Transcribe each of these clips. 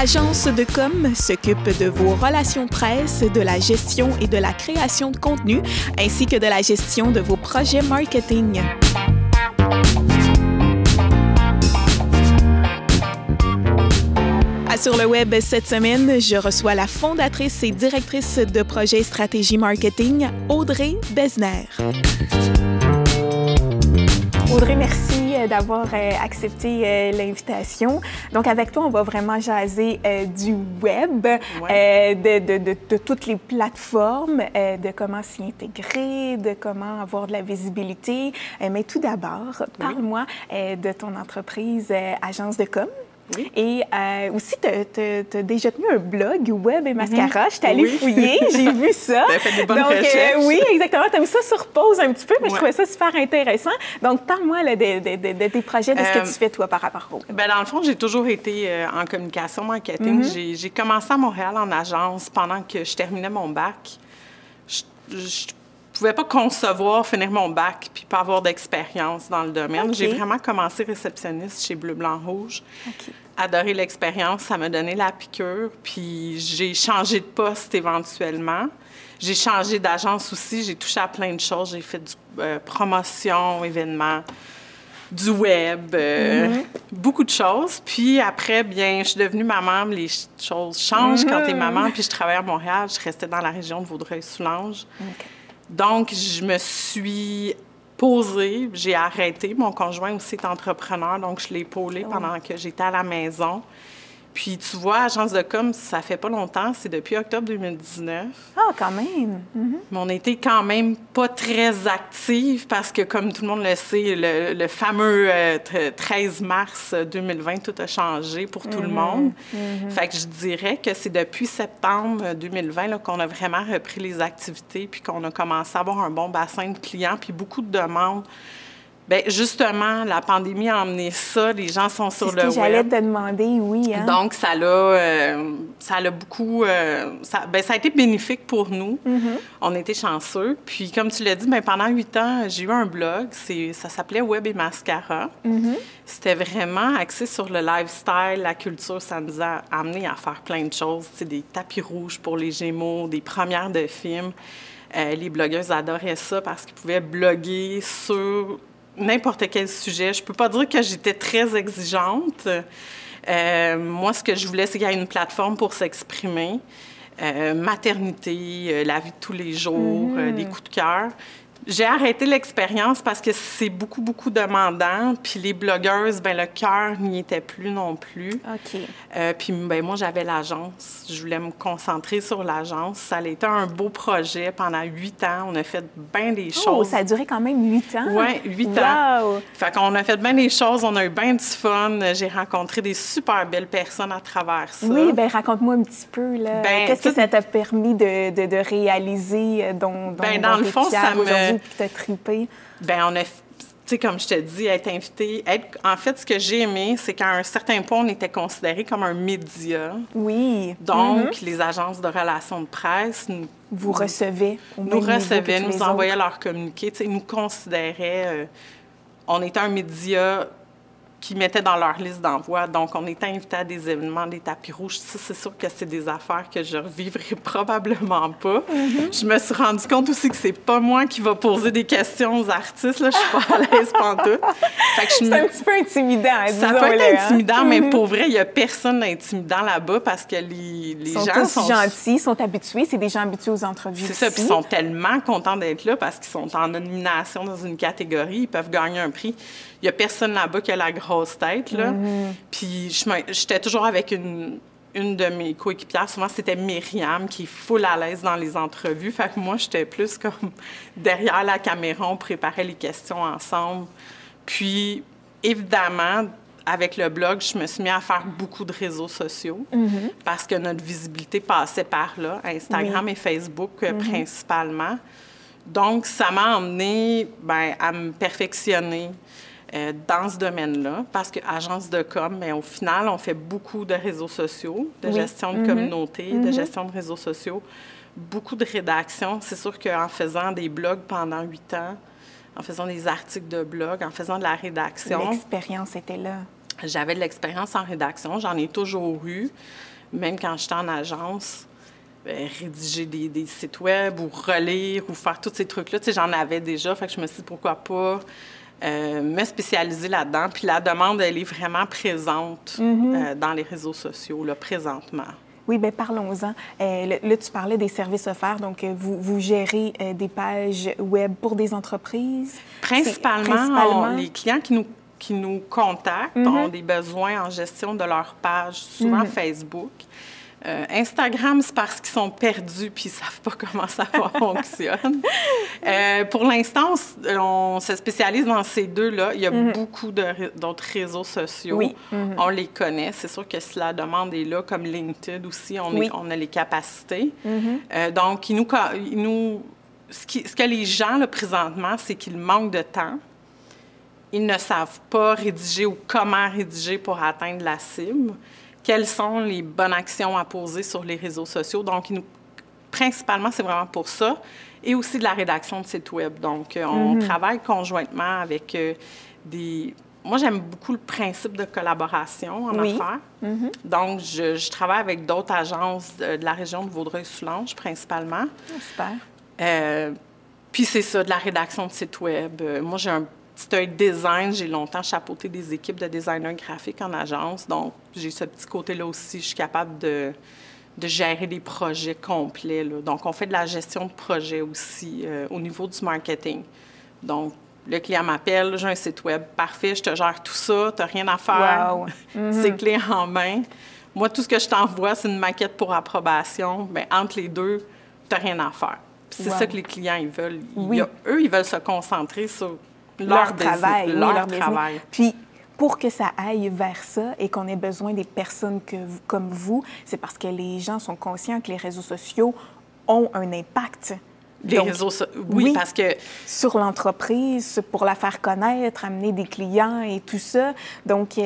Agence de com s'occupe de vos relations presse, de la gestion et de la création de contenu, ainsi que de la gestion de vos projets marketing. Sur le web cette semaine, je reçois la fondatrice et directrice de projet stratégie marketing, Audrey Besner. Audrey, merci d'avoir accepté l'invitation. Donc, avec toi, on va vraiment jaser du web, de toutes les plateformes, de comment s'y intégrer, de comment avoir de la visibilité. Mais tout d'abord, parle-moi de ton entreprise Agence de com. Oui. Et aussi, tu as déjà tenu un blog web et mascara. Je suis allée fouiller, j'ai vu ça. Tu as fait des bonnes recherches. Oui, exactement. Tu as mis ça sur pause un petit peu, mais je trouvais ça super intéressant. Donc, parle-moi là, de tes projets, de ce que tu fais, toi, par rapport au... Bien, dans le fond, j'ai toujours été en communication marketing. J'ai commencé à Montréal en agence pendant que je terminais mon bac. Je pouvais pas concevoir finir mon bac puis pas avoir d'expérience dans le domaine. J'ai vraiment commencé réceptionniste chez Bleu, Blanc, Rouge. Adoré l'expérience, ça m'a donné la piqûre. Puis j'ai changé de poste éventuellement. J'ai changé d'agence aussi. J'ai touché à plein de choses. J'ai fait du promotion, événements, du web, beaucoup de choses. Puis après, bien, je suis devenue maman. Les choses changent quand tu es maman. Puis je travaillais à Montréal. Je restais dans la région de Vaudreuil-Soulanges. Donc, je me suis posée, j'ai arrêté. Mon conjoint aussi est entrepreneur, donc je l'ai épaulé pendant que j'étais à la maison. Puis, tu vois, Agence de com, ça fait pas longtemps, c'est depuis octobre 2019. Ah, quand même! Mais on était quand même pas très actifs parce que, comme tout le monde le sait, le fameux 13 mars 2020, tout a changé pour tout le monde. Fait que je dirais que c'est depuis septembre 2020 là, qu'on a vraiment repris les activités puis qu'on a commencé à avoir un bon bassin de clients puis beaucoup de demandes. Bien, justement, la pandémie a emmené ça. Les gens sont sur le web. C'est ce que j'allais te demander, oui. Hein? Donc, ça a beaucoup... ça a été bénéfique pour nous. On était chanceux. Puis, comme tu l'as dit, bien, pendant 8 ans, j'ai eu un blog. Ça s'appelait Web et Mascara. C'était vraiment axé sur le lifestyle, la culture. Ça nous a amené à faire plein de choses. Tu sais, des tapis rouges pour les Gémeaux, des premières de films. Les blogueuses adoraient ça parce qu'ils pouvaient bloguer sur n'importe quel sujet. Je peux pas dire que j'étais très exigeante. Moi, ce que je voulais, c'est qu'il y ait une plateforme pour s'exprimer. Maternité, la vie de tous les jours, des coups de cœur. J'ai arrêté l'expérience parce que c'est beaucoup, beaucoup demandant. Puis les blogueuses, bien, le cœur n'y était plus non plus. Puis bien, moi, j'avais l'agence. Je voulais me concentrer sur l'agence. Ça a été un beau projet pendant 8 ans. On a fait bien des choses. Oh, ça a duré quand même 8 ans? Oui, 8 ans. Fait qu'on a fait bien des choses. On a eu bien du fun. J'ai rencontré des super belles personnes à travers ça. Oui, bien, raconte-moi un petit peu, là. Qu'est-ce que ça t'a permis de réaliser dans le fond, ça me... Puis t'as trippé? Bien, on a, tu sais, comme je te dis, être invité. En fait, ce que j'ai aimé, c'est qu'à un certain point, on était considéré comme un média. Oui. Donc, les agences de relations de presse vous recevaient. Nous recevaient, nous envoyaient leurs communiqués. Tu sais, ils nous considéraient. On était un média qui mettaient dans leur liste d'envoi. Donc, on était invités à des événements, des tapis rouges. Ça, c'est sûr que c'est des affaires que je revivrai probablement pas. Je me suis rendu compte aussi que c'est pas moi qui va poser des questions aux artistes. Là. Je suis pas à l'aise pantoute. C'est un petit peu intimidant, ça peut être intimidant, mais pour vrai, il y a personne d'intimidant là-bas parce que les gens sont gentils, ils sont habitués. C'est des gens habitués aux entrevues. C'est ça, puis ils sont tellement contents d'être là parce qu'ils sont en nomination dans une catégorie. Ils peuvent gagner un prix. Il n'y a personne là-bas qui a la grosse tête, là. Puis j'étais toujours avec une de mes coéquipières. Souvent, c'était Myriam, qui est full à l'aise dans les entrevues. Fait que moi, j'étais plus comme derrière la caméra. On préparait les questions ensemble. Puis, évidemment, avec le blog, je me suis mis à faire beaucoup de réseaux sociaux parce que notre visibilité passait par là, Instagram et Facebook principalement. Donc, ça m'a emmenée à me perfectionner dans ce domaine-là, parce qu'agence de com, mais au final, on fait beaucoup de réseaux sociaux, de gestion de communauté, de gestion de réseaux sociaux, beaucoup de rédaction. C'est sûr qu'en faisant des blogs pendant 8 ans, en faisant des articles de blog, en faisant de la rédaction... L'expérience était là. J'avais de l'expérience en rédaction, j'en ai toujours eu, même quand j'étais en agence. Rédiger des sites web ou relire ou faire tous ces trucs-là, tu sais, j'en avais déjà, fait que je me suis dit pourquoi pas me spécialiser là-dedans. Puis la demande, elle est vraiment présente dans les réseaux sociaux, là, présentement. Oui, bien, parlons-en. Là, tu parlais des services offerts, donc vous gérez des pages web pour des entreprises? Principalement. Les clients qui nous contactent ont des besoins en gestion de leur page, souvent Facebook. Instagram, c'est parce qu'ils sont perdus puis ils ne savent pas comment ça fonctionne. Pour l'instant, on se spécialise dans ces deux-là. Il y a beaucoup d'autres réseaux sociaux. Oui. On les connaît. C'est sûr que si la demande est là, comme LinkedIn aussi, on a les capacités. Donc, ce que les gens, là, présentement, c'est qu'ils manquent de temps. Ils ne savent pas rédiger ou comment rédiger pour atteindre la cible. Quelles sont les bonnes actions à poser sur les réseaux sociaux. Donc, principalement, c'est vraiment pour ça. Et aussi de la rédaction de sites web. Donc, on travaille conjointement avec des... Moi, j'aime beaucoup le principe de collaboration en affaires. Donc, je travaille avec d'autres agences de la région de Vaudreuil-Soulanges, principalement. Super. Puis, c'est ça, de la rédaction de sites web. Moi, j'ai un petit œil design. J'ai longtemps chapeauté des équipes de designers graphiques en agence. Donc, j'ai ce petit côté-là aussi. Je suis capable de gérer des projets complets, là. Donc, on fait de la gestion de projet aussi au niveau du marketing. Donc, le client m'appelle, j'ai un site web, parfait, je te gère tout ça, tu n'as rien à faire. Wow. C'est clé en main. Moi, tout ce que je t'envoie, c'est une maquette pour approbation. Bien, entre les deux, tu n'as rien à faire. Puis c'est ça que les clients, ils veulent. Eux, ils veulent se concentrer sur leur travail. Leur travail. Puis, pour que ça aille vers ça et qu'on ait besoin des personnes comme vous, c'est parce que les gens sont conscients que les réseaux sociaux ont un impact. Oui, parce que... Sur l'entreprise, pour la faire connaître, amener des clients et tout ça. Donc,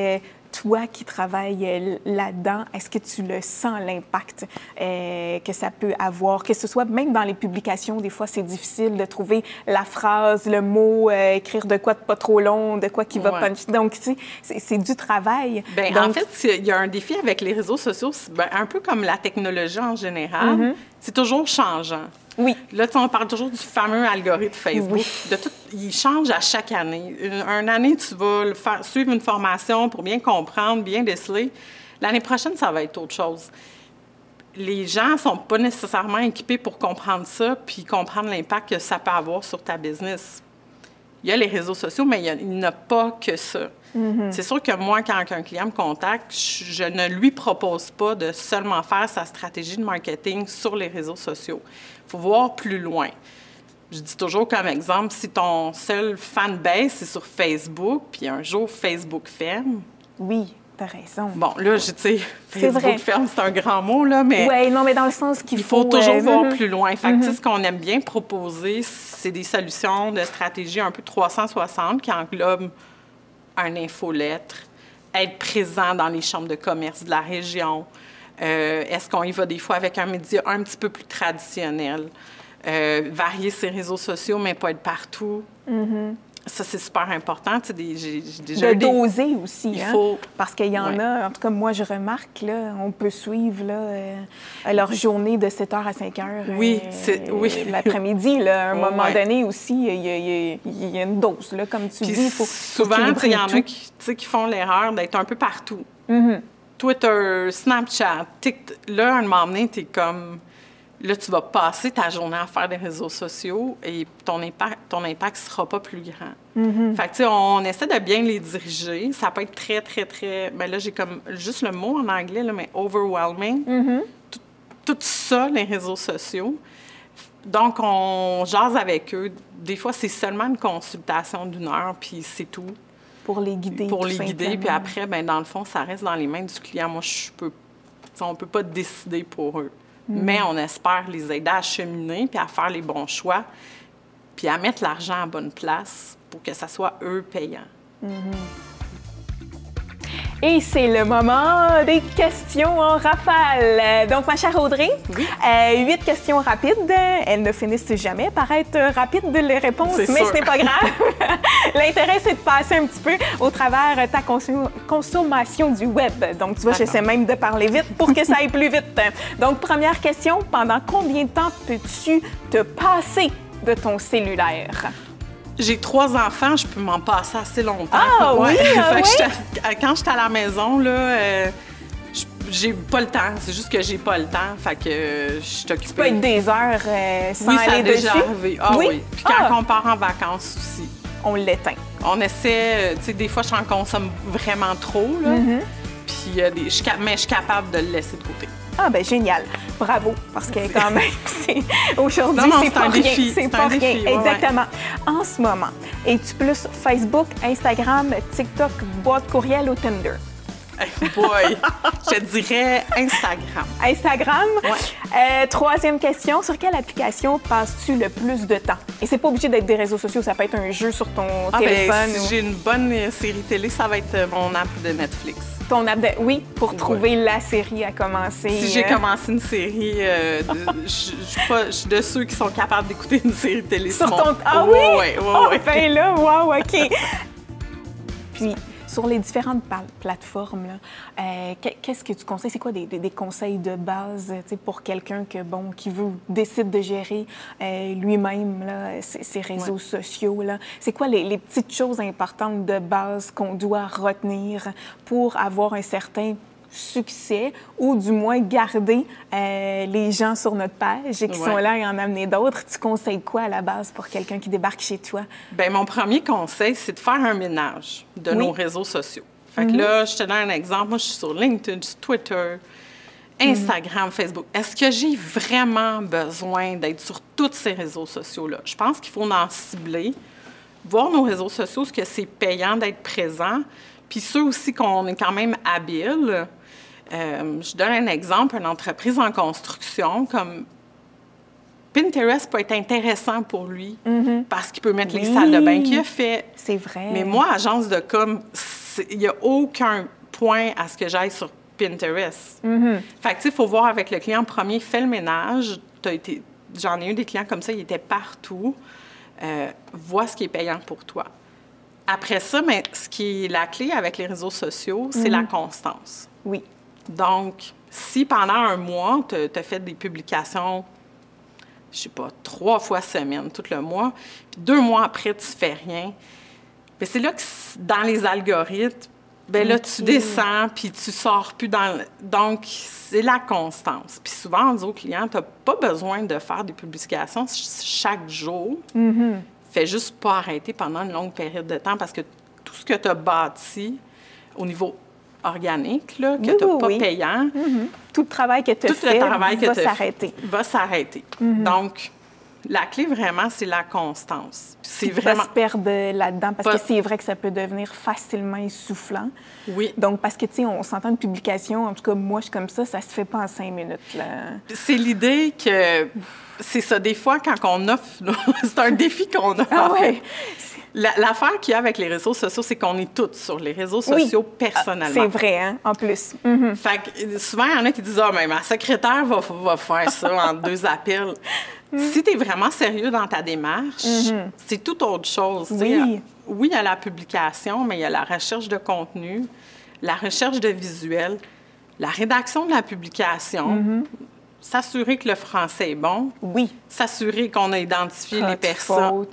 toi qui travailles là-dedans, est-ce que tu le sens, l'impact que ça peut avoir? Que ce soit même dans les publications, des fois, c'est difficile de trouver la phrase, le mot, écrire de quoi de pas trop long, de quoi qui va puncher. Donc, tu sais, c'est du travail. Bien, donc... En fait, il y a un défi avec les réseaux sociaux, un peu comme la technologie en général. C'est toujours changeant. Oui. Là, on parle toujours du fameux algorithme Facebook. Oui. Il change à chaque année. Une année, tu vas suivre une formation pour bien comprendre, bien déceler. L'année prochaine, ça va être autre chose. Les gens ne sont pas nécessairement équipés pour comprendre ça puis comprendre l'impact que ça peut avoir sur ta business. Il y a les réseaux sociaux, mais il n'y a pas que ça. C'est sûr que moi, quand un client me contacte, je ne lui propose pas de seulement faire sa stratégie de marketing sur les réseaux sociaux. Il faut voir plus loin. Je dis toujours comme exemple, si ton seul fanbase, c'est sur Facebook, puis un jour, Facebook ferme... Oui, t'as raison. Bon, là, tu sais, Facebook ferme, c'est un grand mot, là, mais... Oui, non, mais dans le sens qu'il faut... Il faut toujours voir plus loin. Fait que, ce qu'on aime bien proposer, c'est des solutions de stratégie un peu 360 qui englobent un infolettre, être présent dans les chambres de commerce de la région. Est-ce qu'on y va des fois avec un média un petit peu plus traditionnel? Varier ses réseaux sociaux, mais pas être partout. Ça, c'est super important. J'ai déjà doser aussi, parce qu'il y en a, en tout cas, moi, je remarque, là, on peut suivre là, leur journée de 7h à 5h l'après-midi. Là, à un moment donné aussi, il y a une dose, là, comme tu dis. Souvent, il y en a qui font l'erreur d'être un peu partout. Twitter, Snapchat, TikTok. Là, à un moment donné, t'es comme... Là, tu vas passer ta journée à faire des réseaux sociaux et ton impact ne sera pas plus grand. Fait que, tu sais, on essaie de bien les diriger. Ça peut être très, très, très... Bien là, j'ai comme juste le mot en anglais, là, mais overwhelming. Tout ça, les réseaux sociaux. Donc, on jase avec eux. Des fois, c'est seulement une consultation d'1 heure, puis c'est tout. Pour les guider. Pour les guider, puis après, bien, dans le fond, ça reste dans les mains du client. Moi, on ne peut pas décider pour eux. Mais on espère les aider à cheminer, puis à faire les bons choix, puis à mettre l'argent à la bonne place pour que ça soit eux payant. Et c'est le moment des questions en rafale. Donc, ma chère Audrey, 8 questions rapides. Elles ne finissent jamais par être rapides, les réponses, mais ce n'est pas grave. L'intérêt, c'est de passer un petit peu au travers ta consommation du web. Donc, tu vois, j'essaie même de parler vite pour que ça aille plus vite. Donc, première question, pendant combien de temps peux-tu te passer de ton cellulaire? J'ai 3 enfants, je peux m'en passer assez longtemps. Ah oui, Quand j'étais à la maison, là, j'ai pas le temps. C'est juste que j'ai pas le temps, fait que je suis occupée. Tu peux être des heures sans aller dessus? Ça a déjà arrivé. Ah oui. Puis quand on part en vacances aussi. On l'éteint. On essaie, tu sais, des fois, j'en consomme vraiment trop, là. Puis, mais je suis capable de le laisser de côté. Ah, ben génial. Bravo, parce que quand même, aujourd'hui, c'est pas rien. C'est pas rien, exactement. En ce moment, es-tu plus Facebook, Instagram, TikTok, boîte courriel ou Tinder? Boy, je te dirais Instagram. Instagram? Ouais. Troisième question, sur quelle application passes-tu le plus de temps? Et c'est pas obligé d'être des réseaux sociaux, ça peut être un jeu sur ton téléphone. Si j'ai une bonne série télé, ça va être mon app de Netflix. Ton app de... Oui, pour trouver la série à commencer. Si j'ai commencé une série, je suis de ceux qui sont capables d'écouter une série télé. Sur ton... Ah oui? Oui. Ben là, wow, OK. Puis, sur les différentes plateformes, qu'est-ce que tu conseilles? C'est quoi des conseils de base pour quelqu'un qui décide de gérer lui-même ses réseaux sociaux? C'est quoi les petites choses importantes de base qu'on doit retenir pour avoir un certain succès ou du moins garder les gens sur notre page et qui sont là et en amener d'autres? Tu conseilles quoi à la base pour quelqu'un qui débarque chez toi? Bien, mon premier conseil, c'est de faire un ménage de nos réseaux sociaux. Fait que là, je te donne un exemple. Moi, je suis sur LinkedIn, Twitter, Instagram, Facebook. Est-ce que j'ai vraiment besoin d'être sur tous ces réseaux sociaux-là? Je pense qu'il faut en cibler, voir nos réseaux sociaux, ce que c'est payant d'être présent, puis ceux aussi qu'on est quand même habile. Je donne un exemple, une entreprise en construction, comme Pinterest peut être intéressant pour lui parce qu'il peut mettre les salles de bain qu'il a fait. C'est vrai. Mais moi, agence de com, il n'y a aucun point à ce que j'aille sur Pinterest. Fait que, tu sais, il faut voir avec le client premier, fais le ménage. J'en ai eu des clients comme ça, ils étaient partout. Vois ce qui est payant pour toi. Après ça, mais ce qui est la clé avec les réseaux sociaux, c'est la constance. Oui. Donc, si pendant un mois, tu as fait des publications, je sais pas, 3 fois semaine, tout le mois, puis 2 mois après, tu fais rien, bien, c'est là que, dans les algorithmes, bien là, tu descends, puis tu sors plus dans... Donc, c'est la constance. Puis souvent, on dit aux clients, tu n'as pas besoin de faire des publications chaque jour. Fais juste pas arrêter pendant une longue période de temps parce que tout ce que tu as bâti au niveau organique, là, que tu n'as pas payant... Tout le travail que tu as fait va s'arrêter. Va s'arrêter. Donc, la clé, vraiment, c'est la constance. C'est vraiment... Pas se perdre là-dedans, parce que c'est vrai que ça peut devenir facilement essoufflant. Oui. Donc, parce que, tu sais, on s'entend une publication, en tout cas, moi, je suis comme ça se fait pas en 5 minutes, là. C'est l'idée que... C'est ça, des fois, quand on offre... c'est un défi qu'on a. Ah ouais. L'affaire qu'il y a avec les réseaux sociaux, c'est qu'on est toutes sur les réseaux sociaux personnellement. C'est vrai, hein, en plus. Fait que souvent, il y en a qui disent « Ah, mais ma secrétaire va faire ça en 2 appels. » Si tu es vraiment sérieux dans ta démarche, c'est tout autre chose. Oui, il y a la publication, mais il y a la recherche de contenu, la recherche de visuels, la rédaction de la publication, s'assurer que le français est bon, s'assurer qu'on a identifié les personnes.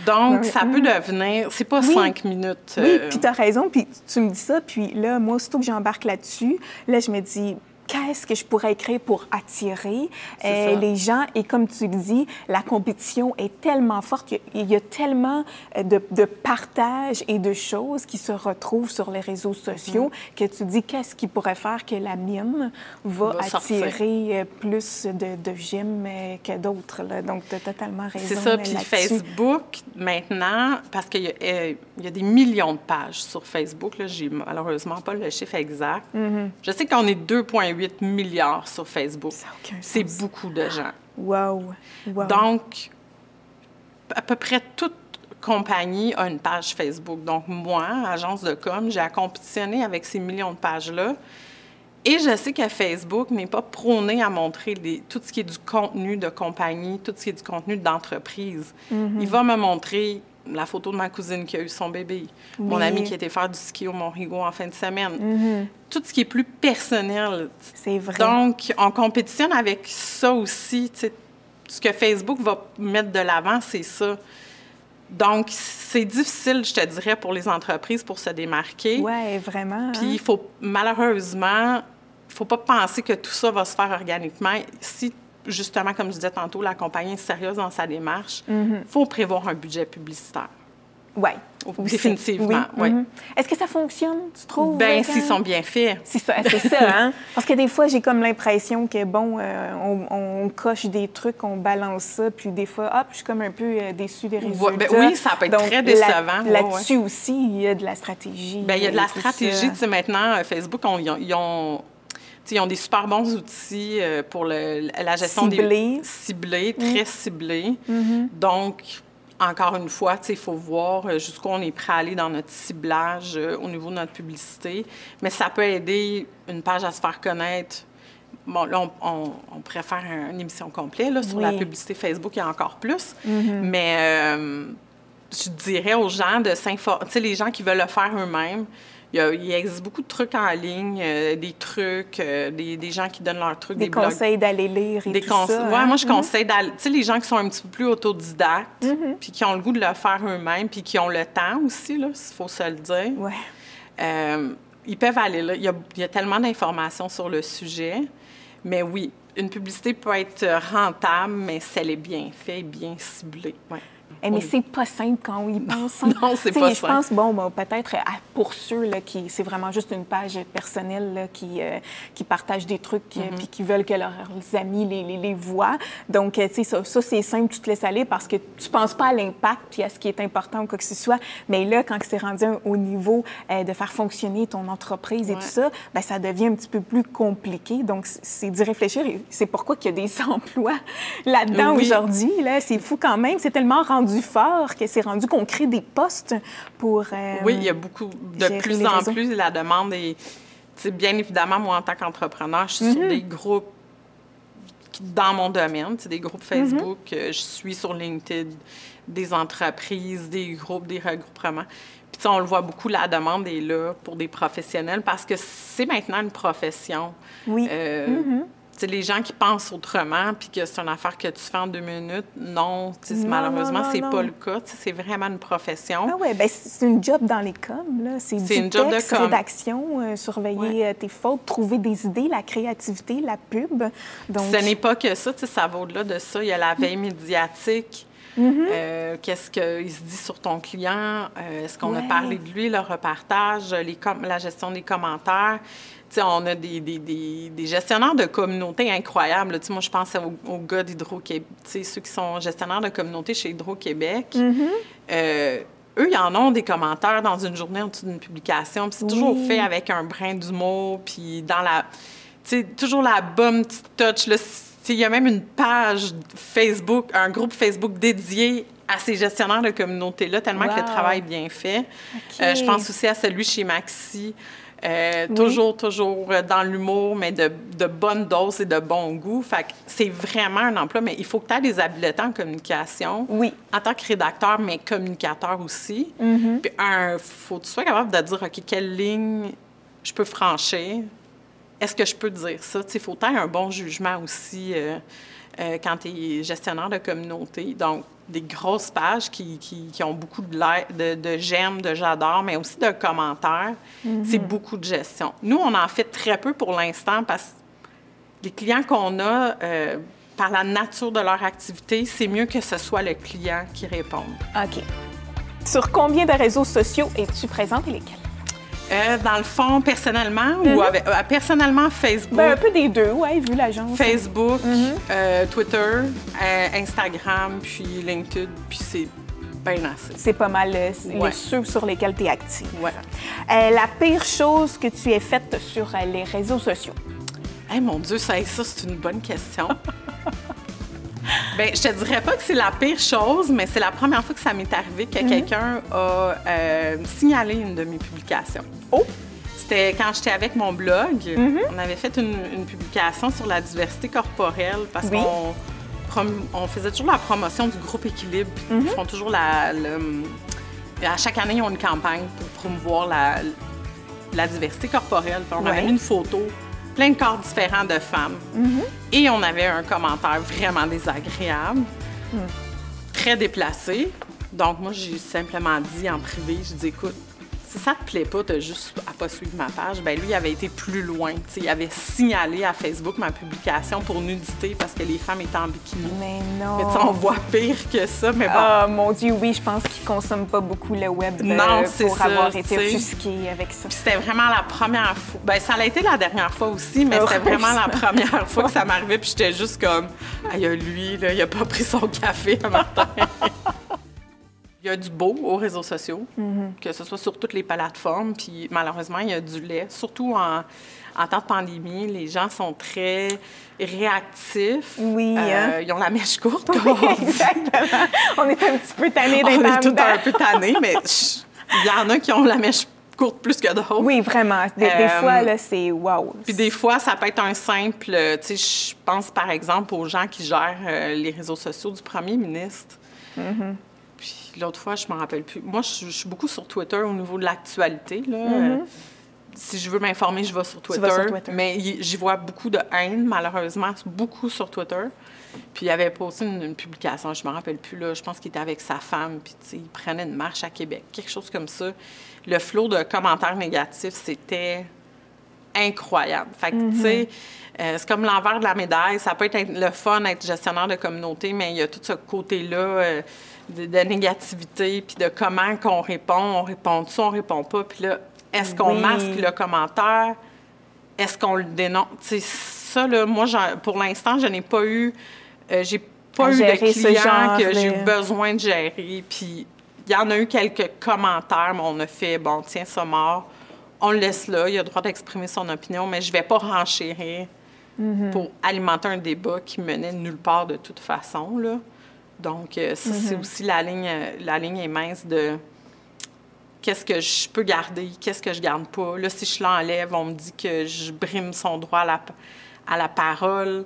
Donc, ça peut devenir... C'est pas 5 minutes. Oui, puis tu as raison, puis tu me dis ça, puis là, moi, aussitôt que j'embarque là-dessus, là, je me dis... Qu'est-ce que je pourrais écrire pour attirer les gens? Et comme tu le dis, la compétition est tellement forte. Il y a tellement de partage et de choses qui se retrouvent sur les réseaux sociaux que tu dis, qu'est-ce qui pourrait faire que la mienne va attirer plus de j'aime que d'autres? Donc, tu as totalement raison. C'est ça. Puis Facebook, maintenant, parce qu'il y a des millions de pages sur Facebook. Là, j'ai malheureusement pas le chiffre exact. Je sais qu'on est 2,8 milliards sur Facebook. C'est beaucoup de gens. Wow. Donc, à peu près tout compagnie a une page Facebook. Donc, moi, agence de com, j'ai à compétitionner avec ces millions de pages-là. Et je sais que Facebook n'est pas prôné à montrer tout ce qui est du contenu de compagnie, tout ce qui est du contenu d'entreprise. Il va me montrer la photo de ma cousine qui a eu son bébé, mon ami qui était faire du ski au Mont-Rigaud en fin de semaine. Tout ce qui est plus personnel. C'est vrai. Donc, on compétitionne avec ça aussi. T'sais, ce que Facebook va mettre de l'avant, c'est ça. Donc, c'est difficile, je te dirais, pour les entreprises pour se démarquer. Oui, vraiment. Puis, il faut, malheureusement, il ne faut pas penser que tout ça va se faire organiquement. Si, justement, comme je disais tantôt, la compagnie est sérieuse dans sa démarche, il faut prévoir un budget publicitaire. Oui. Définitivement, oui. Est-ce que ça fonctionne, tu trouves? Bien, s'ils sont bien faits. C'est ça, hein? Parce que des fois, j'ai comme l'impression que, bon, on coche des trucs, on balance ça, puis des fois, hop, je suis comme un peu déçue des résultats. Ben, oui, ça peut être très décevant. Là-dessus aussi, il y a de la stratégie. Bien, il y a de la stratégie. Tu sais, maintenant, Facebook, ils ont des super bons outils pour la gestion des... Ciblés, très ciblés. Donc, encore une fois, il faut voir jusqu'où on est prêt à aller dans notre ciblage au niveau de notre publicité. Mais ça peut aider une page à se faire connaître. Bon, là, on pourrait faire une émission complète là, sur la publicité Facebook et encore plus. Mais je dirais aux gens de s'informer. Tu sais, les gens qui veulent le faire eux-mêmes, il existe beaucoup de trucs en ligne, des trucs, des gens qui donnent leurs trucs, des conseils d'aller lire et tout ça. Oui, moi, je conseille d'aller... Tu sais, les gens qui sont un petit peu plus autodidactes, puis qui ont le goût de le faire eux-mêmes, puis qui ont le temps aussi, là, s'il faut se le dire. Ils peuvent aller là. Il y a tellement d'informations sur le sujet. Mais oui, une publicité peut être rentable, mais si elle est bien faite, bien ciblée. Ouais. Mais c'est pas simple quand on y pense. Non, c'est pas simple. Je pense, bon, peut-être pour ceux là, qui c'est vraiment juste une page personnelle là, qui partagent des trucs puis qui veulent que leurs amis les voient. Donc, tu sais, ça c'est simple, tu te laisses aller parce que tu penses pas à l'impact puis à ce qui est important ou quoi que ce soit. Mais là, quand c'est rendu au niveau de faire fonctionner ton entreprise et tout ça, bien, ça devient un petit peu plus compliqué. Donc, c'est d'y réfléchir et c'est pourquoi qu'il y a des emplois là-dedans aujourd'hui. Là. C'est fou quand même. C'est tellement rendu fort que c'est rendu qu'on crée des postes pour... oui, il y a beaucoup, de plus en plus, la demande est... Bien évidemment, moi, en tant qu'entrepreneur, je suis sur des groupes dans mon domaine, des groupes Facebook, je suis sur LinkedIn, des entreprises, des groupes, des regroupements. Puis on le voit beaucoup, la demande est là pour des professionnels parce que c'est maintenant une profession. Oui. Les gens qui pensent autrement, puis que c'est une affaire que tu fais en 2 minutes, non, malheureusement, c'est pas le cas. C'est vraiment une profession. Ah oui, bien, c'est une job dans les coms, là. C'est du une job texte, de com. rédaction, surveiller tes fautes, trouver des idées, la créativité, la pub. Donc... Ce n'est pas que ça, ça va au-delà de ça. Il y a la veille médiatique. Qu'est-ce qu'il se dit sur ton client? Est-ce qu'on a parlé de lui, le repartage, la gestion des commentaires? T'sais, on a des gestionnaires de communauté incroyables. Moi, je pense aux gars d'Hydro-Québec, ceux qui sont gestionnaires de communauté chez Hydro-Québec. Eux, ils en ont des commentaires dans une journée en dessous d'une publication. Puis c'est toujours fait avec un brin d'humour, puis dans la... toujours la bonne petite touch. Il y a même une page Facebook, un groupe Facebook dédié à ces gestionnaires de communauté-là, tellement que le travail est bien fait. Je pense aussi à celui chez Maxi. Toujours dans l'humour, mais de bonne dose et de bon goût. Fait que c'est vraiment un emploi, mais il faut que tu aies des habiletés en communication. Oui. En tant que rédacteur, mais communicateur aussi. Puis faut que tu sois capable de dire, OK, quelle ligne je peux franchir? Est-ce que je peux dire ça? Il faut que tu aies un bon jugement aussi quand tu es gestionnaire de communauté. Donc, des grosses pages qui ont beaucoup de j'aime, de j'adore, mais aussi de commentaires. C'est beaucoup de gestion. Nous, on en fait très peu pour l'instant parce que les clients qu'on a, par la nature de leur activité, c'est mieux que ce soit le client qui réponde. OK. Sur combien de réseaux sociaux es-tu présente et lesquels? Dans le fond, personnellement, ou personnellement, Facebook. Bien, un peu des deux, oui, vu l'agence. Facebook, Twitter, Instagram, puis LinkedIn, puis c'est bien assez. C'est pas mal ceux sur lesquels tu es active. Ouais. La pire chose que tu aies faite sur les réseaux sociaux? Mon Dieu, ça, c'est une bonne question. Bien, je te dirais pas que c'est la pire chose, mais c'est la première fois que ça m'est arrivé que quelqu'un a signalé une de mes publications. Oh! C'était quand j'étais avec mon blog. On avait fait une publication sur la diversité corporelle parce qu'on faisait toujours la promotion du groupe Équilibre. Ils font toujours à chaque année, ils ont une campagne pour promouvoir la diversité corporelle. On avait mis une photo, plein de corps différents de femmes. Et on avait un commentaire vraiment désagréable, très déplacé. Donc, moi, j'ai simplement dit en privé, je dis, écoute, si ça te plaît pas, t'as juste à pas suivre ma page. Bien, lui, il avait été plus loin. T'sais, il avait signalé à Facebook ma publication pour nudité parce que les femmes étaient en bikini. Mais non! Mais on voit pire que ça, mais bon. Ah, mon Dieu, oui, je pense qu'ils consomment pas beaucoup le web pour avoir été offusqués avec ça. Puis c'était vraiment la première fois. Bien, ça a été la dernière fois aussi, mais c'était vraiment la première fois que ça m'arrivait. Puis j'étais juste comme, aïe, lui, là, il a pas pris son café un matin. Il y a du beau aux réseaux sociaux, que ce soit sur toutes les plateformes. Puis malheureusement, il y a du laid. Surtout en temps de pandémie, les gens sont très réactifs. Oui. Ils ont la mèche courte. Oui, exactement. On est un petit peu tannés d'être On est tous un peu tannés, mais il y en a qui ont la mèche courte plus que d'autres. Oui, vraiment. Des fois, là, c'est wow. Puis des fois, ça peut être un simple... Tu sais, je pense par exemple aux gens qui gèrent les réseaux sociaux du premier ministre. Puis l'autre fois, je ne m'en rappelle plus. Moi, je suis beaucoup sur Twitter au niveau de l'actualité. Si je veux m'informer, je vais sur Twitter. Tu vas sur Twitter. Mais j'y vois beaucoup de haine, malheureusement, beaucoup sur Twitter. Puis il avait posté une publication, je ne me rappelle plus, là, je pense qu'il était avec sa femme, puis il prenait une marche à Québec, quelque chose comme ça. Le flot de commentaires négatifs, c'était incroyable. Fait que, tu sais, c'est comme l'envers de la médaille. Ça peut être le fun d'être gestionnaire de communauté, mais il y a tout ce côté-là de négativité, puis de comment qu'on répond. On répond-tu, on répond pas. Puis là, est-ce qu'on masque le commentaire? Est-ce qu'on le dénonce? Tu sais, ça, là, moi, pour l'instant, je n'ai pas eu... j'ai pas eu de clients que j'ai eu besoin de gérer. Puis il y en a eu quelques commentaires, mais on a fait, bon, tiens, ça mort. On le laisse là, il a le droit d'exprimer son opinion, mais je ne vais pas renchérir pour alimenter un débat qui menait nulle part de toute façon, là. Donc, ça, c'est aussi la ligne est mince de qu'est-ce que je peux garder, qu'est-ce que je garde pas. Là, si je l'enlève, on me dit que je brime son droit à la parole.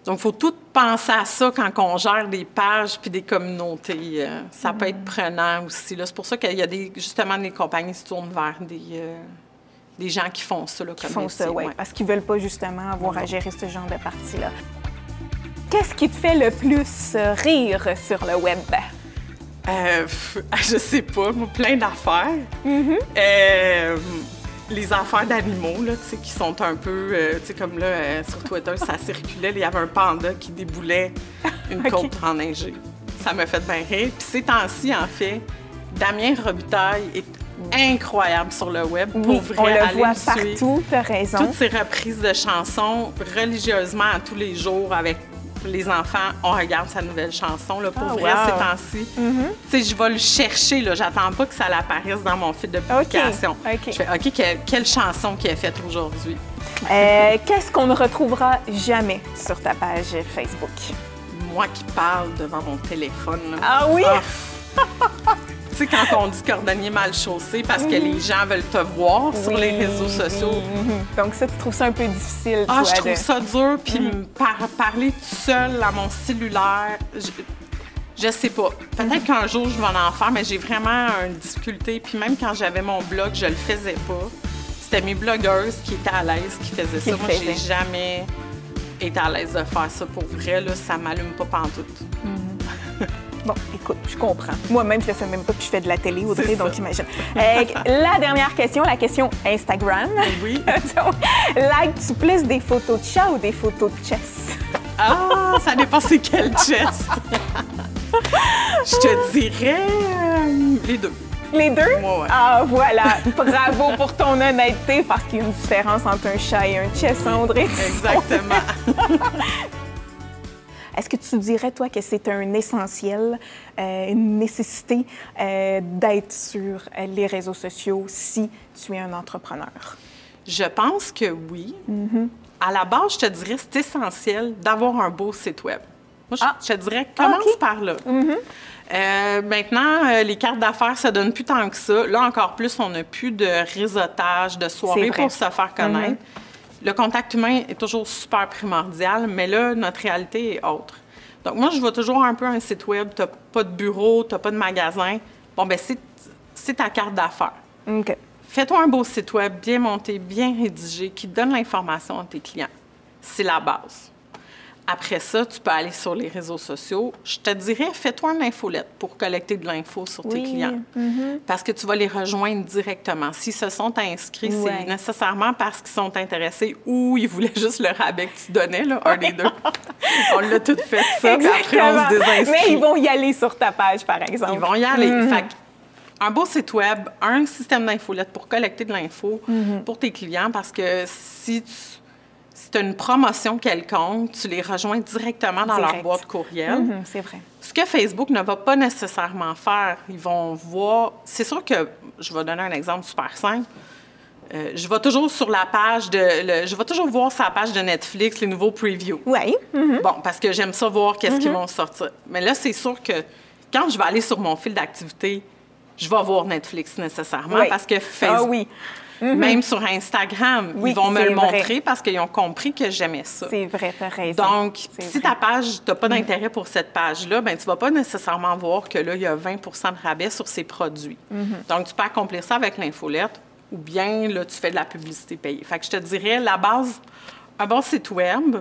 Donc, il faut tout penser à ça quand on gère des pages puis des communautés. Ça peut être prenant aussi. C'est pour ça qu'il y a justement des compagnies qui se tournent vers des gens qui font ça. Là, qui font ça, oui. Parce qu'ils ne veulent pas justement avoir à gérer ce genre de partie-là. Qu'est-ce qui te fait le plus rire sur le web? Je sais pas, plein d'affaires. Les affaires d'animaux, là, tu sais, qui sont un peu... tu sais, comme là, sur Twitter, ça circulait, il y avait un panda qui déboulait une côte enneigée. Ça m'a fait bien rire. Puis ces temps-ci, en fait, Damien Robitaille est incroyable sur le web. Pour vrai, on le voit partout, tu as raison. Toutes ces reprises de chansons, religieusement, à tous les jours, avec les enfants, on regarde sa nouvelle chanson. Là, pour vrai, ces temps-ci. Tu sais, je vais le chercher. Là, j'attends pas que ça apparaisse dans mon fil de publication. Je fais, OK, quelle chanson qui est faite aujourd'hui? Qu'est-ce qu'on ne retrouvera jamais sur ta page Facebook? Moi qui parle devant mon téléphone. Là. Ah oui? Tu sais, quand on dit cordonnier mal chaussé, parce que les gens veulent te voir sur les réseaux sociaux. Donc ça, tu trouves ça un peu difficile, toi? Je trouve ça dur. Puis parler tout seul à mon cellulaire, je sais pas. Peut-être qu'un jour, je vais en faire, mais j'ai vraiment une difficulté. Puis même quand j'avais mon blog, je le faisais pas. C'était mes blogueuses qui étaient à l'aise, qui faisaient ça. Moi, j'ai jamais été à l'aise de faire ça. Pour vrai, là, ça m'allume pas pantoute. Bon, écoute, je comprends. Moi-même, je le fais même pas, puis je fais de la télé, Audrey, donc imagine. La dernière question, la question Instagram. Oui. Like-tu plus des photos de chat ou des photos de chess? Ah, ça dépend c'est quel chess. Je te dirais les deux. Les deux? Ouais. Ah, voilà. Bravo pour ton honnêteté, parce qu'il y a une différence entre un chat et un chess, hein, Audrey? Exactement. Est-ce que tu dirais, toi, que c'est un essentiel, une nécessité d'être sur les réseaux sociaux si tu es un entrepreneur? Je pense que oui. À la base, je te dirais c'est essentiel d'avoir un beau site web. Moi, je te dirais, commence par là. Maintenant, les cartes d'affaires, ça donne plus tant que ça. Là, encore plus, on n'a plus de réseautage, de soirées pour se faire connaître. Le contact humain est toujours super primordial, mais là, notre réalité est autre. Donc, moi, je vois toujours un peu un site web. Tu n'as pas de bureau, tu n'as pas de magasin. Bon, bien, c'est ta carte d'affaires. OK. Fais-toi un beau site web bien monté, bien rédigé, qui donne l'information à tes clients. C'est la base. Après ça, tu peux aller sur les réseaux sociaux. Je te dirais, fais-toi une infolette pour collecter de l'info sur tes clients. Parce que tu vas les rejoindre directement. S'ils se sont inscrits, c'est nécessairement parce qu'ils sont intéressés ou ils voulaient juste le rabais que tu donnais, là, un des deux. On l'a tout fait ça, puis après, on se désinscrit. Mais ils vont y aller sur ta page, par exemple. Ils vont y aller. Fait un beau site web, un système d'infolette pour collecter de l'info pour tes clients, parce que si tu as une promotion quelconque, tu les rejoins directement dans leur boîte courriel. C'est vrai. Ce que Facebook ne va pas nécessairement faire, ils vont voir... C'est sûr que, je vais donner un exemple super simple, je vais toujours sur la page je vais toujours voir sa page de Netflix, les nouveaux previews. Oui. Bon, parce que j'aime ça voir qu'est-ce qu'ils vont sortir. Mais là, c'est sûr que quand je vais aller sur mon fil d'activité, je vais voir Netflix nécessairement parce que Facebook... Même sur Instagram, ils vont me le montrer parce qu'ils ont compris que j'aimais ça. C'est vrai, tu as raison. Donc, si ta page, tu n'as pas d'intérêt pour cette page-là, ben tu ne vas pas nécessairement voir que là, il y a 20 de rabais sur ces produits. Donc, tu peux accomplir ça avec l'infolette ou bien, là, tu fais de la publicité payée. Fait que je te dirais, la base, un bon site web,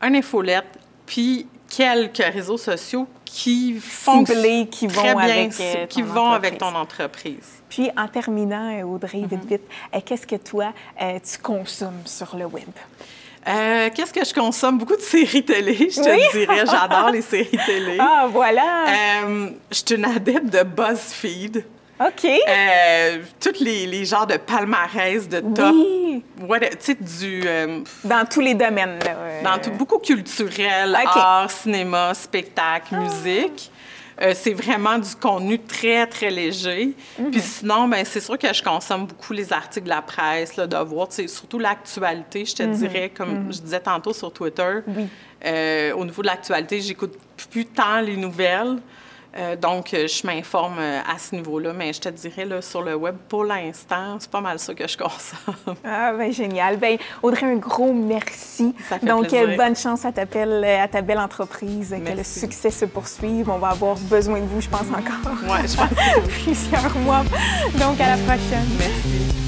une infolette, puis quelques réseaux sociaux qui fonctionnent qui vont avec ton entreprise. Puis, en terminant, Audrey, vite, qu'est-ce que toi, tu consommes sur le web? Qu'est-ce que je consomme? Beaucoup de séries télé, je te dirais. J'adore les séries télé. Ah, voilà! Je suis une adepte de BuzzFeed. OK. Tous les genres de palmarès, de top. Ouais, tu sais, dans tous les domaines, là. Beaucoup culturel, art, cinéma, spectacle, musique. C'est vraiment du contenu très, très léger. Puis sinon, ben c'est sûr que je consomme beaucoup les articles de la presse, là, de voir, surtout l'actualité, je te dirais, comme je disais tantôt sur Twitter. Au niveau de l'actualité, j'écoute plus tant les nouvelles. Donc, je m'informe à ce niveau-là, mais je te dirais, là, sur le web, pour l'instant, c'est pas mal ça que je consomme. Ah, bien, génial. Bien, Audrey, un gros merci. Ça fait plaisir. Bonne chance à ta belle entreprise, merci. Que le succès se poursuive. On va avoir besoin de vous, je pense, encore. Oui, je pense que plusieurs mois. Donc, à la prochaine. Merci.